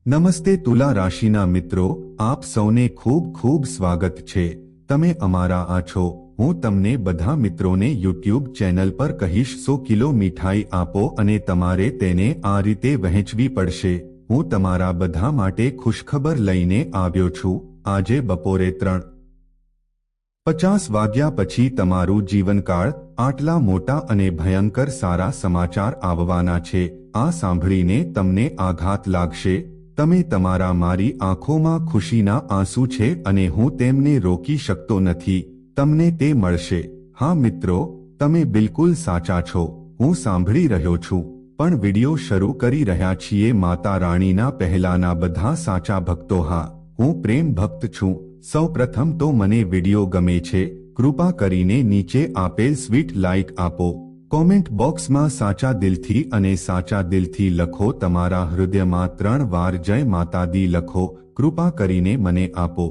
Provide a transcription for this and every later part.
નમસ્તે તુલા રાશિના મિત્રો, આપ સૌને ખૂબ ખૂબ સ્વાગત છે. તમે અમારા આ છો. હું તમને બધા મિત્રોને યુટ્યુબ ચેનલ પર કહીશ 100 કિલો મીઠાઈ આપો અને તમારે તેને આ રીતે વહેંચવી પડશે. હું તમારા બધા માટે ખુશખબર લઈને આવ્યો છું. આજે બપોરે 3:50 વાગ્યા પછી તમારું જીવનકાળ આટલા મોટા અને ભયંકર સારા સમાચાર આવવાના છે. આ સાંભળીને તમને આઘાત લાગશે. તમે તમારા મારી આંખોમાં ખુશીના આંસુ છે અને હું તેમને રોકી શકતો નથી. તમને તે મળશે. હા મિત્રો, તમે બિલકુલ સાચા છો. હું સાંભળી રહ્યો છું. પણ વિડિયો શરૂ કરી રહ્યા છીએ માતા રાણીના પહેલાના બધા સાચા ભક્તો. હા, હું પ્રેમ ભક્ત છું. સૌ પ્રથમ તો મને વિડિયો ગમે છે. કૃપા કરીને નીચે આપેલ સ્વીટ લાઇક આપો. કોમેન્ટ બોક્સમાં સાચા દિલથી અને સાચા દિલથી લખો. તમારા હૃદયમાં 3 વાર જય માતા દી લખો. કૃપા કરીને મને આપો.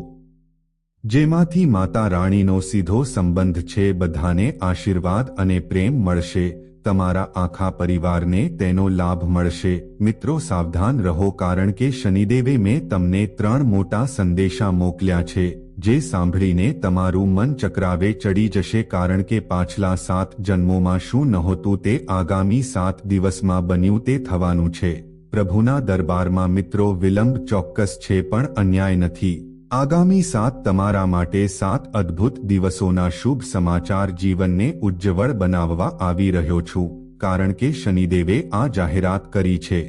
જેમાંથી માતા રાણીનો સીધો સંબંધ છે. બધાને આશીર્વાદ અને પ્રેમ મળશે. તમારા આખા પરિવારને તેનો લાભ મળશે. મિત્રો સાવધાન રહો, કારણ કે શનિદેવે મેં તમને 3 મોટા સંદેશા મોકલ્યા છે, જે સાંભળીને તમારું મન ચક્રાવે ચડી જશે. કારણ કે પાછલા 7 જન્મોમાં શું નહોતું તે આગામી 7 દિવસમાં બન્યું તે થવાનું છે. પ્રભુના દરબારમાં મિત્રો વિલંબ ચોક્કસ છે, પણ અન્યાય નથી. આગામી 7 તમારા માટે 7 અદ્ભુત દિવસોના શુભ સમાચાર. જીવનને ઉજ્જવળ બનાવવા આવી રહ્યો છું, કારણ કે શનિદેવે આ જાહેરાત કરી છે.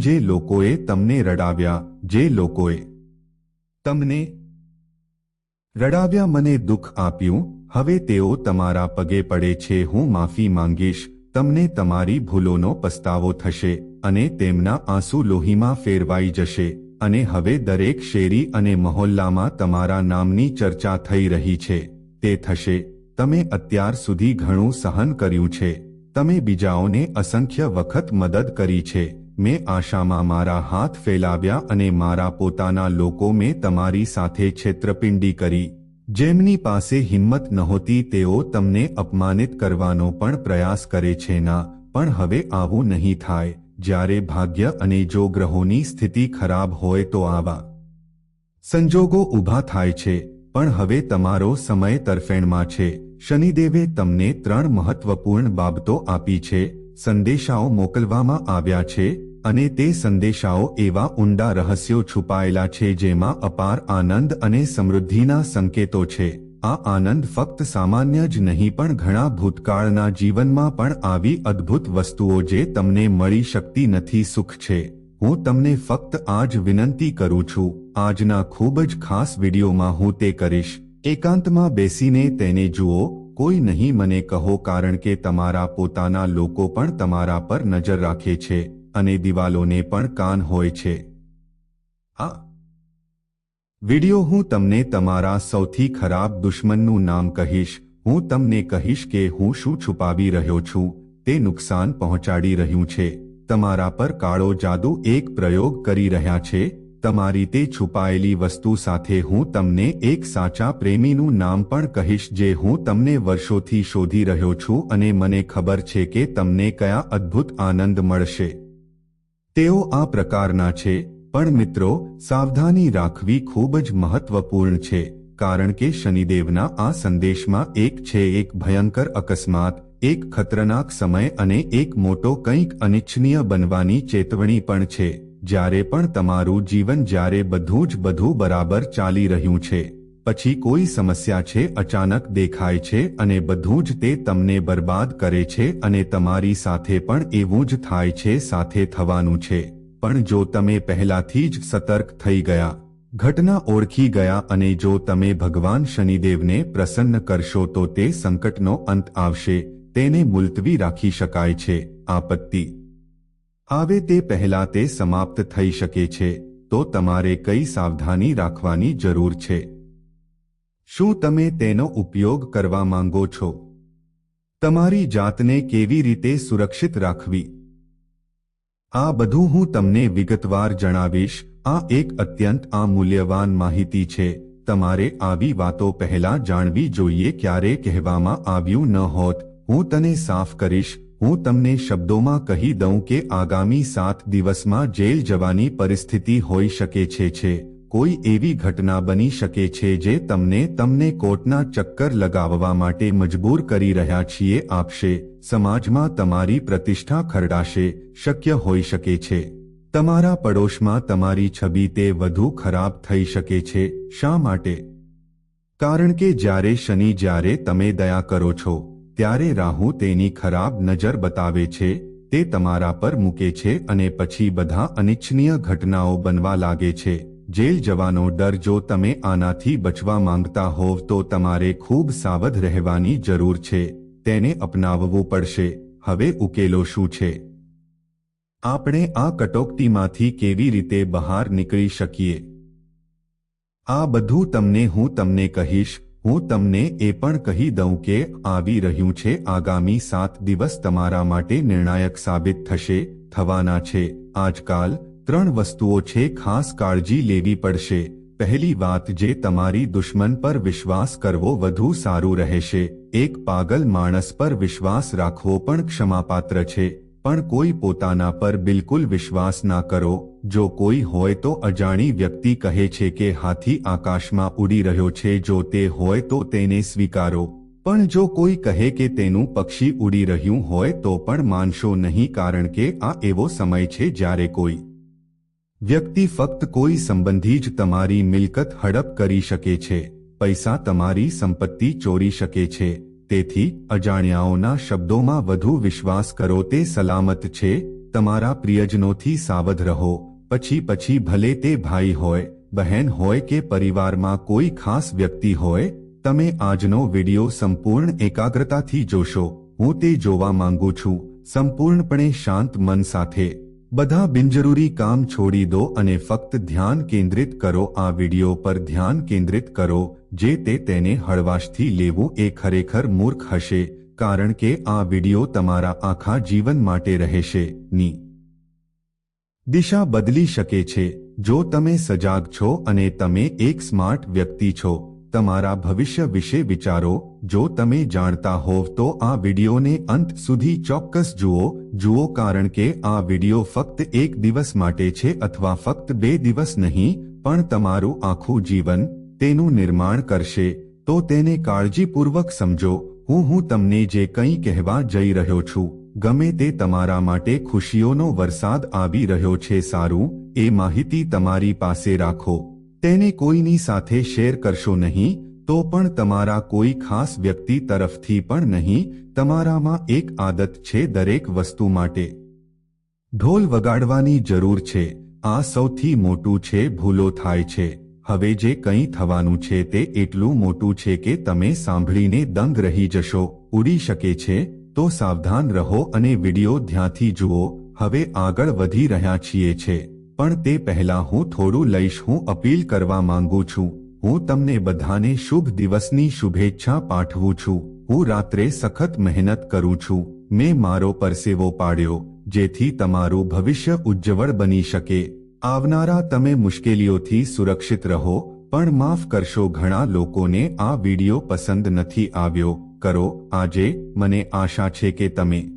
જે લોકોએ તમને રડાવ્યા, જે લોકોએ તમને રડાવ્યા, મને દુઃખ આપ્યું, હવે તેઓ તમારા પગે પડે છે. હું માફી માંગીશ. તમને તમારી ભૂલોનો પસ્તાવો થશે અને તેમના આંસુ લોહીમાં ફેરવાઈ જશે. અને હવે દરેક શેરી અને મહોલ્લામાં તમારા નામની ચર્ચા થઈ રહી છે. તે થશે. તમે અત્યાર સુધી ઘણું સહન કર્યું છે. તમે બીજાઓને અસંખ્ય વખત મદદ કરી છે. મેં આશામાં મારા હાથ ફેલાવ્યા અને મારા પોતાના લોકો મેં તમારી સાથે છેતરપિંડી કરી. જેમની પાસે હિંમત નહોતી તેઓ તમને અપમાનિત કરવાનો પણ પ્રયાસ કરે છે. ના, પણ હવે આવું નહીં થાય. જ્યારે ભાગ્ય અને જો ગ્રહોની સ્થિતિ ખરાબ હોય તો આવા સંજોગો ઊભા થાય છે. પણ હવે તમારો સમય તરફેણમાં છે. શનિદેવે તમને 3 મહત્વપૂર્ણ બાબતો આપી છે. સંદેશાઓ મોકલવામાં આવ્યા છે અને તે સંદેશાઓ એવા ઊંડા રહસ્યો છુપાયેલા છે જેમાં અપાર આનંદ અને સમૃદ્ધિના સંકેતો છે. આ આનંદ ફક્ત સામાન્ય જ નહીં, પણ ઘણા ભૂતકાળના જીવનમાં પણ આવી અદ્ભુત વસ્તુઓ જે તમને મળી શકતી નથી. સુખ છે. હું તમને ફક્ત આજ વિનંતી કરું છું. આજના ખૂબ જ ખાસ વિડીયોમાં હું તે કરીશ. એકાંતમાં બેસીને તેને જુઓ. કોઈ નહીં મને કહો, કારણ કે તમારા પોતાના લોકો પણ તમારા પર નજર રાખે છે અને દિવાલોને પણ કાન હોય છે. આ વિડિયો હું તમને તમારા સૌથી ખરાબ દુશ્મનનું નામ કહીશ. હું તમને કહીશ કે હું શું છુપાવી રહ્યો છું. તે નુકસાન પહોંચાડી રહ્યું છે. તમારા પર કાળો જાદુ એક પ્રયોગ કરી રહ્યા છે. તમારી તે છુપાયેલી વસ્તુ સાથે હું તમને એક સાચા પ્રેમીનું નામ પણ કહીશ, જે હું તમને વર્ષોથી શોધી રહ્યો છું અને મને ખબર છે કે તમને કયા અદ્ભુત આનંદ મળશે. તેઓ આ પ્રકારના છે. પણ મિત્રો, સાવધાની રાખવી ખૂબ જ મહત્વપૂર્ણ છે, કારણ કે શનિદેવના આ સંદેશમાં એક છે એક ભયંકર અકસ્માત, એક ખતરનાક સમય અને એક મોટો કંઈક અનિચ્છનીય બનવાની ચેતવણી પણ છે. જ્યારે પણ તમારું જીવન, જ્યારે બધું જ બરાબર ચાલી રહ્યું છે, પછી કોઈ સમસ્યા છે, અચાનક દેખાય છે અને બધું જ તે તમને બરબાદ કરે છે. અને તમારી સાથે પણ એવું જ થાય છે, સાથે થવાનું છે. પણ જો તમે પહેલાથી જ સતર્ક થઈ ગયા, ઘટના ઓળખી ગયા અને જો તમે ભગવાન શનિદેવને પ્રસન્ન કરશો તો તે સંકટનો અંત આવશે. તેને મુલતવી રાખી શકાય છે. આપત્તિ આવે તે પહેલા તે સમાપ્ત થઈ શકે છે. તો તમારે કઈ સાવધાની રાખવાની જરૂર છે? શું તમે તેનો ઉપયોગ કરવા માંગો છો? તમારી જાતને કેવી રીતે સુરક્ષિત રાખવી? આ બધું હું તમને વિગતવાર જણાવીશ. આ એક અત્યંત મૂલ્યવાન માહિતી છે. તમારે આવી વાતો પહેલા જાણવી જોઈએ. ક્યારે કહેવામાં આવ્યું ન હોત. હું તને સાફ કરીશ. હું તમને શબ્દોમાં કહી દઉં કે આગામી 7 દિવસમાં જેલ જવાની પરિસ્થિતિ હોઈ શકે છે કોઈ એવી ઘટના બની શકે છે જે તમને કોર્ટના ચક્કર લગાવવા માટે મજબૂર કરી રહ્યા છીએ આપશે સમાજમાં તમારી પ્રતિષ્ઠા ખરડાશે શક્ય હોઈ શકે છે તમારા પડોશમાં તમારી છબી તે વધુ ખરાબ થઈ શકે છે શા માટે કારણ કે જ્યારે તમે દયા કરો છો ત્યારે રાહુ તેની ખરાબ નજર બતાવે છે તે તમારા પર મૂકે છે અને પછી બધા અનિચ્છનીય ઘટનાઓ બનવા લાગે છે જેલ જવાનો ડર જો તમે આનાથી બચવા માંગતા હોવ તો તમારે ખૂબ સાવધ રહેવાની જરૂર છે તેને અપનાવવું પડશે હવે ઉકેલો શું છે આપણે આ કટોકટીમાંથી કેવી રીતે બહાર નીકળી શકીએ આ બધું હું તમને કહીશ હું તમને એ પણ કહી દઉં કે આવી રહ્યું છે આગામી 7 દિવસ તમારા માટે નિર્ણાયક સાબિત થવાના છે આજકાલ 3 વસ્તુઓ છે ખાસ કાળજી લેવી પડશે પહેલી વાત જે તમારી દુશ્મન પર વિશ્વાસ કરવો વધુ સારું રહેશે એક પાગલ માણસ પર વિશ્વાસ રાખવો પણ ક્ષમાપાત્ર છે પણ કોઈ પોતાના પર બિલકુલ વિશ્વાસ ના કરો જો કોઈ હોય તો અજાણી વ્યક્તિ કહે છે કે હાથી આકાશમાં ઉડી રહ્યો છે જો તે હોય તો તેને સ્વીકારો પણ જો કોઈ કહે કે તેનું પક્ષી ઉડી રહ્યું હોય તો પણ માનશો નહીં કારણ કે આ એવો સમય છે જ્યારે કોઈ વ્યક્તિ ફક્ત કોઈ સંબંધી જ તમારી મિલકત હડપ કરી શકે છે પૈસા તમારી સંપત્તિ ચોરી શકે છે તેથી અજાણ્યાઓના શબ્દોમાં વધુ વિશ્વાસ કરો તે સલામત છે તમારા પ્રિયજનોથી સાવધ રહો પછી ભલે તે ભાઈ હોય બહેન હોય કે પરિવારમાં કોઈ ખાસ વ્યક્તિ હોય તમે આજનો વિડિયો સંપૂર્ણ એકાગ્રતાથી જોશો હું તે જોવા માંગુ છું સંપૂર્ણપણે શાંત મન સાથે બધા બિનજરૂરી કામ છોડી દો અને ફક્ત ધ્યાન કેન્દ્રિત કરો આ વિડિયો પર ધ્યાન કેન્દ્રિત કરો જે તેને હળવાશથી લેવું એ ખરેખર મૂર્ખ હશે કારણ કે આ વિડિયો તમારા આખા જીવન માટે રહેશે ની દિશા બદલી શકે છે જો તમે સજાગ છો અને તમે એક સ્માર્ટ વ્યક્તિ છો તમારા ભવિષ્ય વિશે વિચારો જો તમે જાણતા હોવ તો આ વિડિયોને અંત સુધી ચોક્કસ જુઓ કારણ કે આ વિડિયો ફક્ત એક દિવસ માટે છે અથવા ફક્ત 2 દિવસ નહીં પણ તમારું આખું જીવન તેનું નિર્માણ કરશે તો તેને કાળજીપૂર્વક સમજો હું તમને જે કંઈ કહેવા જઈ રહ્યો છું ગમે તે તમારા માટે ખુશીઓનો વરસાદ આવી રહ્યો છે સારું એ માહિતી તમારી પાસે રાખો તેને કોઈની સાથે શેર કરશો નહીં તો પણ તમારા કોઈ ખાસ વ્યક્તિ તરફથી પણ નહીં તમારામાં એક આદત છે દરેક વસ્તુ માટે ઢોલ વગાડવાની જરૂર છે આ સૌથી મોટું છે ભૂલો થાય છે હવે જે કંઈ થવાનું છે તે એટલું મોટું છે કે તમે સાંભળીને દંગ રહી જશો ઉડી શકે છે તો સાવધાન રહો અને વિડિયો ધ્યાનથી જુઓ હવે આગળ વધી રહ્યા છીએ છે પણ તે પહેલા હું થોડું લઈશ હું અપીલ કરવા માંગુ છું હું તમને બધાને શુભ દિવસની શુભેચ્છા પાઠવું છું હું રાત્રે સખત મહેનત કરું છું મેં મારો પરસેવો પાડ્યો જેથી તમારું ભવિષ્ય ઉજ્જવળ બની શકે આવનારા તમે મુશ્કેલીઓથી સુરક્ષિત રહો પણ માફ કરશો ઘણા લોકોને આ વિડિયો પસંદ નથી આવ્યો કરો આજે મને આશા છે કે તમે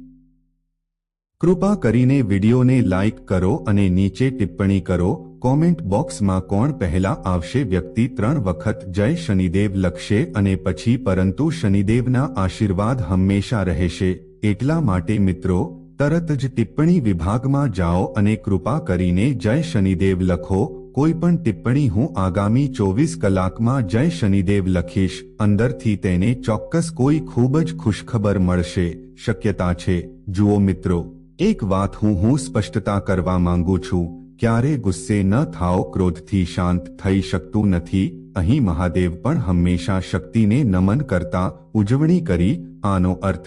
કૃપા કરીને વિડિયોને લાઇક કરો અને નીચે ટિપ્પણી કરો કોમેન્ટ બોક્સમાં કોણ પહેલા આવશે વ્યક્તિ 3 વખત જય શનિદેવ લખશે અને પછી પરંતુ શનિદેવના આશીર્વાદ હંમેશા રહેશે એટલા માટે મિત્રો તરત જ ટિપ્પણી વિભાગમાં જાઓ અને કૃપા કરીને જય શનિદેવ લખો કોઈ પણ ટિપ્પણી હું આગામી 24 કલાકમાં જય શનિદેવ લખીશ અંદરથી તેને ચોક્કસ કોઈ ખૂબ જ ખુશખબર મળશે શક્યતા છે જુઓ મિત્રો એક વાત હું સ્પષ્ટતા કરવા માંગુ છું ક્યારે ગુસ્સે ન થાઓ ક્રોધથી શાંત થઈ શકતું નથી અહીં મહાદેવ પણ હંમેશા શક્તિને નમન કરતા ઉજવણી કરી આનો અર્થ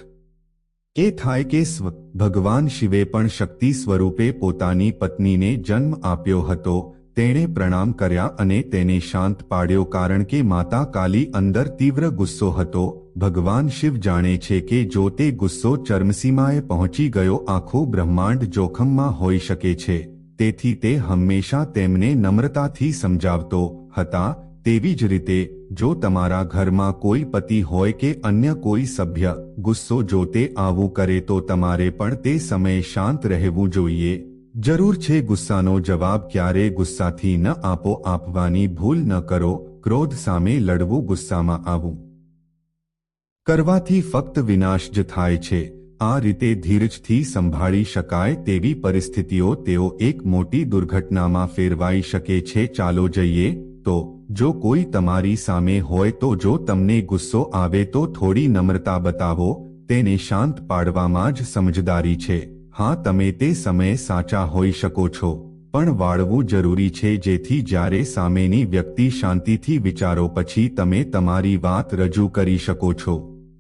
એ થાય કે ભગવાન શિવે પણ શક્તિ સ્વરૂપે પોતાની પત્નીને જન્મ આપ્યો હતો તેણે પ્રણામ કર્યા અને તેને શાંત પાડ્યો કારણ કે માતા કાલી અંદર તીવ્ર ગુસ્સો હતો ભગવાન શિવ જાણે છે કે જો તે ગુસ્સો ચરમસીમાએ પહોંચી ગયો આખું બ્રહ્માંડ જોખમમાં હોઈ શકે છે તેથી તે હંમેશા તેમને નમ્રતાથી સમજાવતો હતા તેવી જ રીતે જો તમારા ઘરમાં કોઈ પતિ હોય કે અન્ય કોઈ સભ્ય ગુસ્સો જો તે આવું કરે તો તમારે પણ તે સમયે શાંત રહેવું જોઈએ. જરૂર છે ગુસ્સાનો જવાબ ક્યારે ગુસ્સાથી ન આપો. આપવાની ભૂલ ન કરો. ક્રોધ સામે લડવું, ગુસ્સામાં આવવું કરવાથી ફક્ત વિનાશ જ થાય છે. આ રીતે ધીરજથી સંભાળી શકાય તેવી પરિસ્થિતિઓ તેઓ એક મોટી દુર્ઘટનામાં ફેરવાઈ શકે છે. ચાલો જઈએ તો જો કોઈ તમારી સામે હોય તો જો તમને ગુસ્સો આવે તો થોડી નમ્રતા બતાવો. તેને શાંત પાડવામાં જ સમજદારી છે. હા, તમે તે સમયે સાચા હોઈ શકો છો, પણ વાળવું જરૂરી છે જેથી જ્યારે સામેની વ્યક્તિ શાંતિથી વિચારો પછી તમે તમારી વાત રજૂ કરી શકો છો.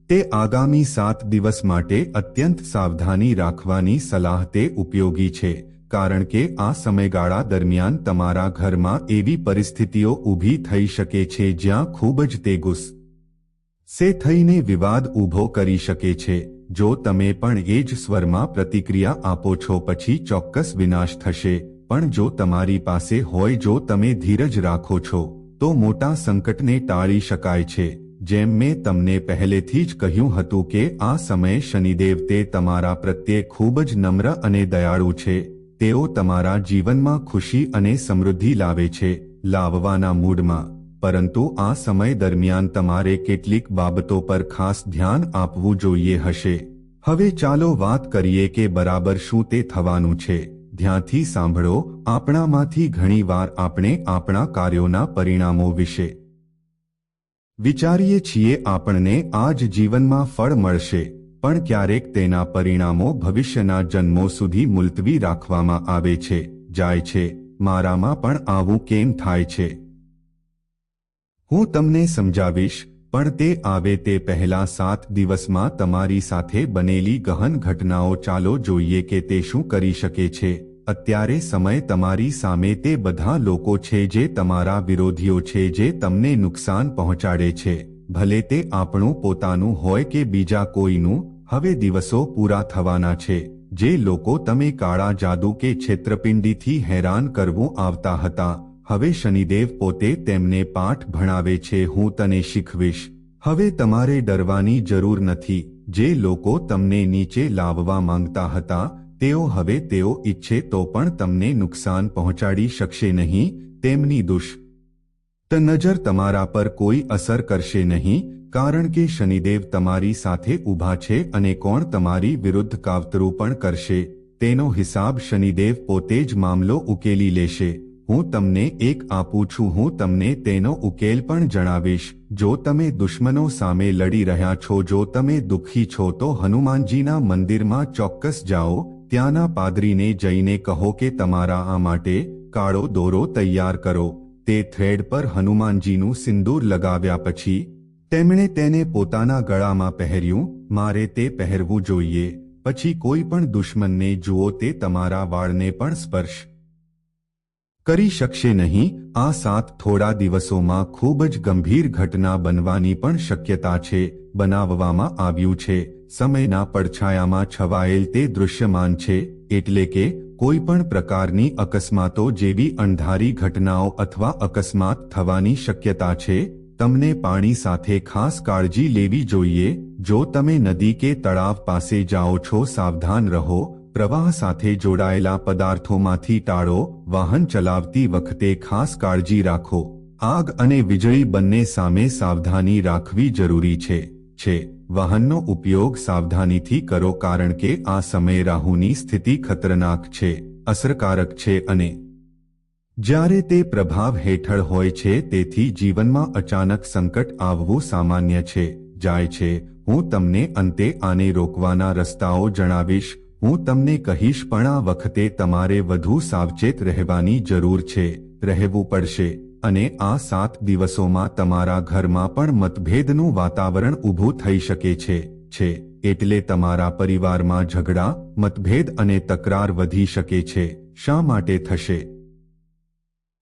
તે આગામી 7 દિવસ માટે અત્યંત સાવધાની રાખવાની સલાહ તે ઉપયોગી છે, કારણ કે આ સમયગાળા દરમિયાન તમારા ઘરમાં એવી પરિસ્થિતિઓ ઊભી થઈ શકે છે જ્યાં ખૂબ જ તે ગુસ્સે થઈને વિવાદ ઊભો કરી શકે છે. જો તમે પણ એ જ સ્વરમાં પ્રતિક્રિયા આપો છો પછી ચોક્કસ વિનાશ થશે. પણ જો તમારી પાસે હોય, જો તમે ધીરજ રાખો છો, તો મોટા સંકટને ટાળી શકાય છે. જેમ મેં તમને પહેલેથી જ કહ્યું હતું કે આ સમયે શનિદેવ તે તમારા પ્રત્યે ખૂબ જ નમ્ર અને દયાળુ છે. તેઓ તમારા જીવનમાં ખુશી અને સમૃદ્ધિ લાવે છે, લાવવાના મૂડમાં. પરંતુ આ સમય દરમિયાન તમારે કેટલીક બાબતો પર ખાસ ધ્યાન આપવું જોઈએ હશે. હવે ચાલો વાત કરીએ કે બરાબર શું તે થવાનું છે. ધ્યાનથી સાંભળો. આપણામાંથી ઘણીવાર આપણે આપણા કાર્યોના પરિણામો વિશે વિચારીએ છીએ. આપણને આ જ જીવનમાં ફળ મળશે, પણ ક્યારેક તેના પરિણામો ભવિષ્યના જન્મો સુધી મુલતવી રાખવામાં આવે છે, જાય છે. મારામાં પણ આવું કેમ થાય છે? હું તમને સમજાવીશ, પણ તે આવે તે પહેલા 7 દિવસમાં તમારી સાથે બનેલી ગહન ઘટનાઓ ચાલો જોઈએ કે તે શું કરી શકે છે. અત્યારે સમય તમારી સામે તે બધા લોકો છે જે તમારા વિરોધીઓ છે, જે તમને નુકસાન પહોંચાડે છે, ભલે તે આપણું પોતાનું હોય કે બીજા કોઈનું. હવે દિવસો પૂરા થવાના છે જે લોકો તમે કાળા જાદુ કે છેતરપિંડીથી હેરાન કરવું આવતા હતા, હવે શનિદેવ પોતે તેમને પાઠ ભણાવે છે. હું તને શીખવીશ. હવે તમારે ડરવાની જરૂર નથી. જે લોકો તમને નીચે લાવવા માંગતા હતા તેઓ ઈચ્છે તો પણ તમને નુકસાન પહોંચાડી શકશે નહીં. તેમની દુષ્ટ નજર તમારા પર કોઈ અસર કરશે નહીં, કારણ કે શનિદેવ તમારી સાથે ઊભા છે અને કોણ તમારી વિરુદ્ધ કાવતરું પણ કરશે તેનો હિસાબ શનિદેવ પોતે જ મામલો ઉકેલી લેશે. હું તમને એક આપું છું, હું તમને તેનો ઉકેલ પણ જણાવીશ. જો તમે દુશ્મનો સામે લડી રહ્યા છો, જો તમે દુઃખી છો તો હનુમાનજીના મંદિરમાં ચોક્કસ જાઓ. ત્યાંના પાદરીને જઈને કહો કે તમારા આ માટે કાળો દોરો તૈયાર કરો. તે થ્રેડ પર હનુમાનજીનું સિંદૂર લગાવ્યા પછી તેમણે તેને પોતાના ગળામાં પહેર્યું. મારે તે પહેરવું જોઈએ. પછી કોઈ પણ દુશ્મનને જુઓ તે તમારા વાળને પણ સ્પર્શ કરી શકશે નહીં. આ 7 થોડા દિવસોમાં ખૂબ જ ગંભીર ઘટના બનવાની પણ શક્યતા છે. બનાવવામાં આવ્યું છે. સમયના પડછાયામાં છવાયેલ તે દૃશ્યમાન છે, એટલે કે કોઈ પણ પ્રકારની અકસ્માતો જેવી અણધારી ઘટનાઓ અથવા અકસ્માત થવાની શક્યતા છે. તમને પાણી સાથે ખાસ કાળજી લેવી જોઈએ. જો તમે નદી કે તળાવ પાસે જાઓ છો, સાવધાન રહો. પ્રવાહ સાથે જોડાયેલા પદાર્થોમાંથી ટાળો. વાહન ચલાવતી વખતે ખાસ કાળજી રાખો. આગ અને વીજળી બંને સામે સાવધાની રાખવી જરૂરી છે. વાહનનો ઉપયોગ સાવધાનીથી કરો, કારણ કે આ સમયે રાહુની સ્થિતિ ખતરનાક છે, અસરકારક છે અને જ્યારે તે પ્રભાવ હેઠળ હોય છે તેથી જીવનમાં અચાનક સંકટ આવવું સામાન્ય છે, જાય છે. હું તમને અંતે આને રોકવાના રસ્તાઓ જણાવીશ. હું તમને કહીશ, પણ આ વખતે તમારે વધુ સાવચેત રહેવાની જરૂર છે, રહેવું પડશે. અને આ 7 દિવસોમાં તમારા ઘરમાં પણ મતભેદનું વાતાવરણ ઊભું થઈ શકે છે. એટલે તમારા પરિવારમાં ઝઘડા, મતભેદ અને તકરાર વધી શકે છે. શા માટે થશે?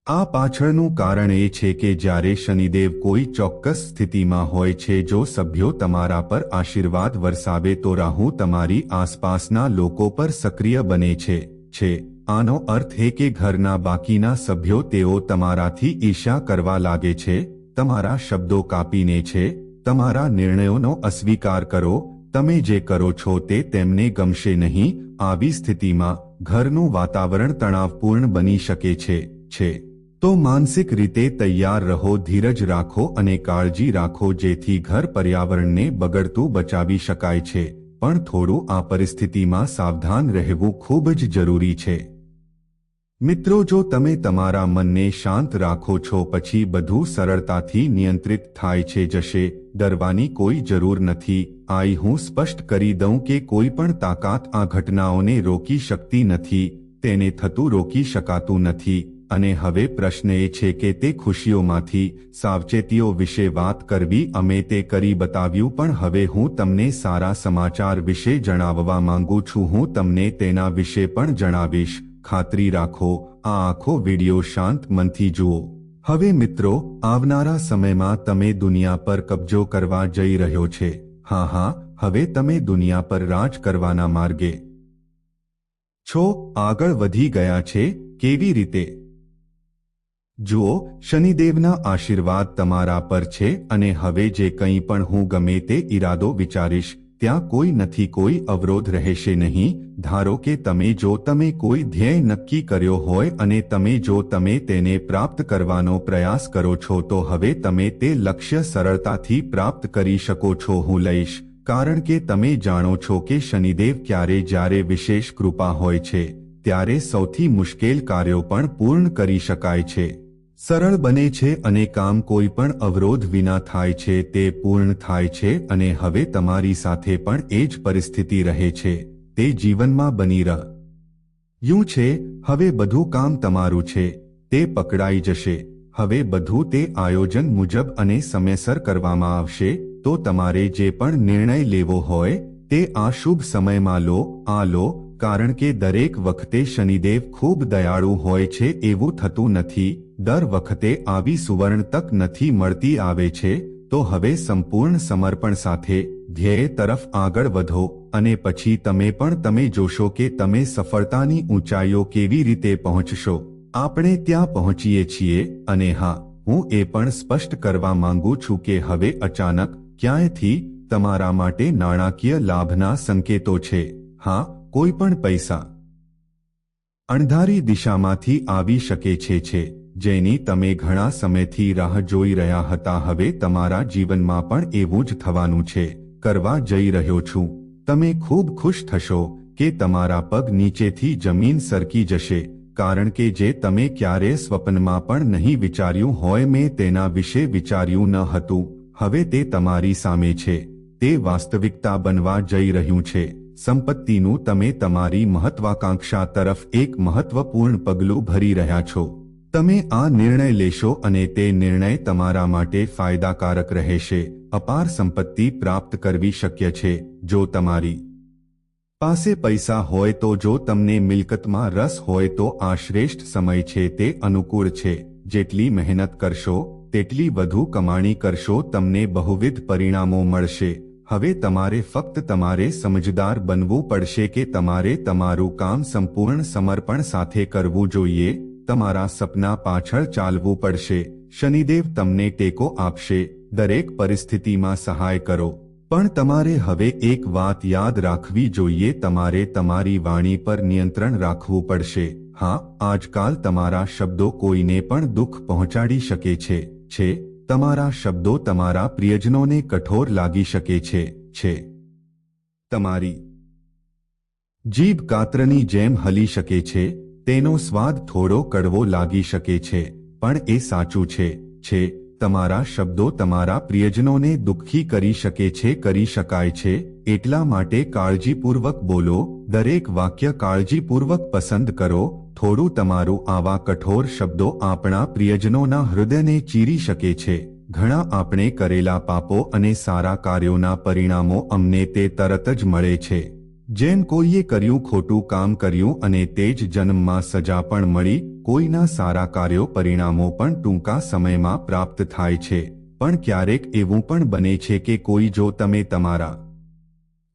આ પાછળનું કારણ એ છે કે જ્યારે શનિદેવ કોઈ ચોક્કસ સ્થિતિમાં હોય છે, જો સભ્યો તમારા પર આશીર્વાદ વરસાવે તો રાહુ તમારી આસપાસના લોકો પર સક્રિય બને છે. આનો અર્થ એ કે ઘરના બાકીના સભ્યો તેઓ તમારાથી ઈર્ષ્યા કરવા લાગે છે. તમારા શબ્દો કાપીને છે, તમારા નિર્ણયોનો અસ્વીકાર કરો, તમે જે કરો છો તે તેમને ગમશે નહીં. આવી સ્થિતિમાં ઘરનું વાતાવરણ તણાવપૂર્ણ બની શકે છે. તો માનસિક રીતે તૈયાર રહો, ધીરજ રાખો અને કાળજી રાખો, જેથી ઘર પર્યાવરણને બગડતું બચાવી શકાય છે. પણ થોડું આ પરિસ્થિતિમાં સાવધાન રહેવું ખૂબ જ જરૂરી છે. મિત્રો, જો તમે તમારા મનને શાંત રાખો છો પછી બધું સરળતાથી નિયંત્રિત થાય છે જશે. ડરવાની કોઈ જરૂર નથી. હું સ્પષ્ટ કરી દઉં કે કોઈ પણ તાકાત આ ઘટનાઓને રોકી શકતી નથી. તેને થતું રોકી શકાતું નથી. અને હવે પ્રશ્ન એ છે કે તે ખુશીઓમાંથી સાવચેતીઓ વિશે વાત કરવી. અમે તે કરી બતાવ્યું, પણ હવે હું તમને સારા સમાચાર વિશે જણાવવા માંગુ છું. હું તમને તેના વિશે પણ જણાવીશ. ખાતરી રાખો, આ આખો વિડિયો શાંત મનથી જુઓ. હવે મિત્રો, આવનારા સમયમાં તમે દુનિયા પર કબજો કરવા જઈ રહ્યો છે. હા, હવે તમે દુનિયા પર રાજ કરવાના માર્ગે છો. આગળ વધી ગયા છે. કેવી રીતે? જુઓ, શનિદેવના આશીર્વાદ તમારા પર છે અને હવે જે કંઈ પણ હું ગમે તે ઈરાદો વિચારીશ ત્યાં કોઈ નથી, કોઈ અવરોધ રહેશે નહીં. ધારો કે તમે કોઈ ધ્યેય નક્કી કર્યો હોય અને તમે તેને પ્રાપ્ત કરવાનો પ્રયાસ કરો છો તો હવે તમે તે લક્ષ્ય સરળતાથી પ્રાપ્ત કરી શકો છો. હું લઈશ, કારણ કે તમે જાણો છો કે શનિદેવ જ્યારે વિશેષ કૃપા હોય છે ત્યારે સૌથી મુશ્કેલ કાર્યો પણ પૂર્ણ કરી શકાય છે, સરળ બને છે અને કામ કોઈ પણ અવરોધ વિના થાય છે, તે પૂર્ણ થાય છે. અને હવે તમારી સાથે પણ એ જ પરિસ્થિતિ રહે છે. તે જીવનમાં બની રહ્યું છે. હવે બધું કામ તમારું છે, તે પકડાઈ જશે. હવે બધું તે આયોજન મુજબ અને સમયસર કરવામાં આવશે. તો તમારે જે પણ નિર્ણય લેવો હોય તે આ શુભ સમયમાં લો. કારણ કે દરેક વખતે શનિદેવ ખૂબ દયાળુ હોય છે એવું થતું નથી. દર વખતે આવી સુવર્ણ તક નથી મળતી. આવે છે તો હવે સંપૂર્ણ સમર્પણ સાથે ધ્યેય તરફ આગળ વધો અને પછી તમે જોશો કે તમે સફળતાની ઊંચાઈઓ કેવી રીતે પહોંચશો. આપણે ત્યાં પહોંચીએ છીએ. અને હા, હું એ પણ સ્પષ્ટ કરવા માંગુ છું કે હવે અચાનક ક્યાંયથી તમારા માટે નાણાકીય લાભના સંકેતો છે. હા, કોઈ પણ પૈસા અણધારી દિશામાંથી આવી શકે છે જેની તમે ઘણા સમયથી રાહ જોઈ રહ્યા હતા. હવે તમારા જીવનમાં પણ એવું જ થવાનું છે. કરવા જઈ રહ્યો છું. તમે ખૂબ ખુશ થશો કે તમારા પગ નીચેથી જમીન સરકી જશે, કારણ કે જે તમે ક્યારેય સ્વપ્નમાં પણ નહીં વિચાર્યું હોય, મેં તેના વિશે વિચાર્યું ન હતું, હવે તે તમારી સામે છે. તે વાસ્તવિકતા બનવા જઈ રહ્યું છે. સંપત્તિનું તમે તમારી મહત્વાકાંક્ષા તરફ એક મહત્વપૂર્ણ પગલું ભરી રહ્યા છો. તમે આ નિર્ણય લેશો અને તે નિર્ણય તમારા માટે ફાયદાકારક રહેશે. અપાર સંપત્તિ પ્રાપ્ત કરવી શક્ય છે જો તમારી પાસે પૈસા હોય તો. જો તમને મિલકતમાં રસ હોય તો આ શ્રેષ્ઠ સમય છે. તે અનુકૂળ છે. જેટલી મહેનત કરશો તેટલી વધુ કમાણી કરશો. તમને બહુવિધ પરિણામો મળશે. હવે તમારે સમજદાર બનવું પડશે કે તમારે તમારું કામ સંપૂર્ણ સમર્પણ સાથે કરવું જોઈએ. તમારા સપના પાછળ ચાલવું પડશે. શનિદેવ તમને ટેકો આપશે. દરેક પરિસ્થિતિમાં સહાય કરો. પણ તમારે હવે એક વાત યાદ રાખવી જોઈએ. તમારે તમારી વાણી પર નિયંત્રણ રાખવું પડશે. હા, આજકાલ તમારા શબ્દો કોઈને પણ દુઃખ પહોંચાડી શકે છે. તમારા શબ્દો તમારા પ્રિયજનોને કઠોર લાગી શકે છે. તમારી જીભ કાતરની જેમ હલી શકે છે. તેનો સ્વાદ થોડો કડવો લાગી શકે છે, પણ એ સાચું છે. તમારા શબ્દો તમારા પ્રિયજનોને દુઃખી કરી શકાય છે. એટલા માટે કાળજીપૂર્વક બોલો. દરેક વાક્ય કાળજીપૂર્વક પસંદ કરો. થોડું તમારું આવા કઠોર શબ્દો આપણા પ્રિયજનોના હૃદયને ચીરી શકે છે. ઘણા આપણે કરેલા પાપો અને સારા કાર્યોના પરિણામો અમને તે તરત જ મળે છે. જેમ કોઈએ ખોટું કામ કર્યું અને તે જ જન્મમાં સજા પણ મળી. કોઈના સારા કાર્યો પરિણામો પણ ટૂંકા સમયમાં પ્રાપ્ત થાય છે. પણ ક્યારેક એવું પણ બને છે કે જો તમે તમારા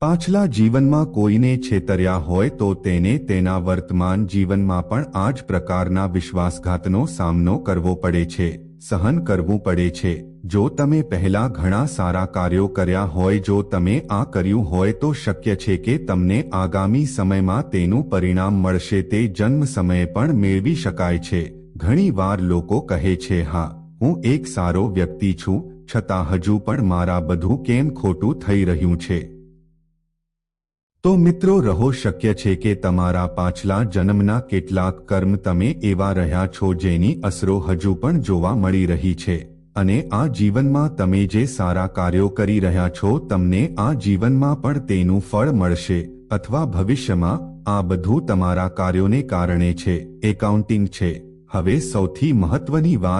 પાછલા જીવનમાં કોઈને છેતર્યા હોય તો તેને તેના વર્તમાન જીવનમાં પણ આ જ પ્રકારના વિશ્વાસઘાતનો સામનો કરવો પડે છે. સહન કરવું પડે છે. જો તમે પહેલા ઘણા સારા કાર્યો કર્યા હોય, જો તમે આ કર્યું હોય તો શક્ય છે કે તમને આગામી સમયમાં તેનું પરિણામ મળશે. તે જન્મ સમયે પણ મેળવી શકાય છે. ઘણી વાર લોકો કહે છે, હા, હું એક સારો વ્યક્તિ છું, છતાં હજુ પણ મારા બધું કેમ ખોટું થઈ રહ્યું છે? તો મિત્રો, રહો શક્ય છે કે તમારા પાછલા જન્મના કેટલાક કર્મ તમે એવા રહ્યા છો જેની અસરો હજુ પણ જોવા મળી રહી છે. અને આ જીવનમાં તમે જે સારા કાર્યો કરી રહ્યા છો, તમને આ જીવનમાં પણ તેનું ફળ મળશે અથવા ભવિષ્યમાં. આ બધું તમારા કાર્યોને કારણે છે. એકાઉન્ટિંગ છે. હવે સૌથી મહત્વની વાત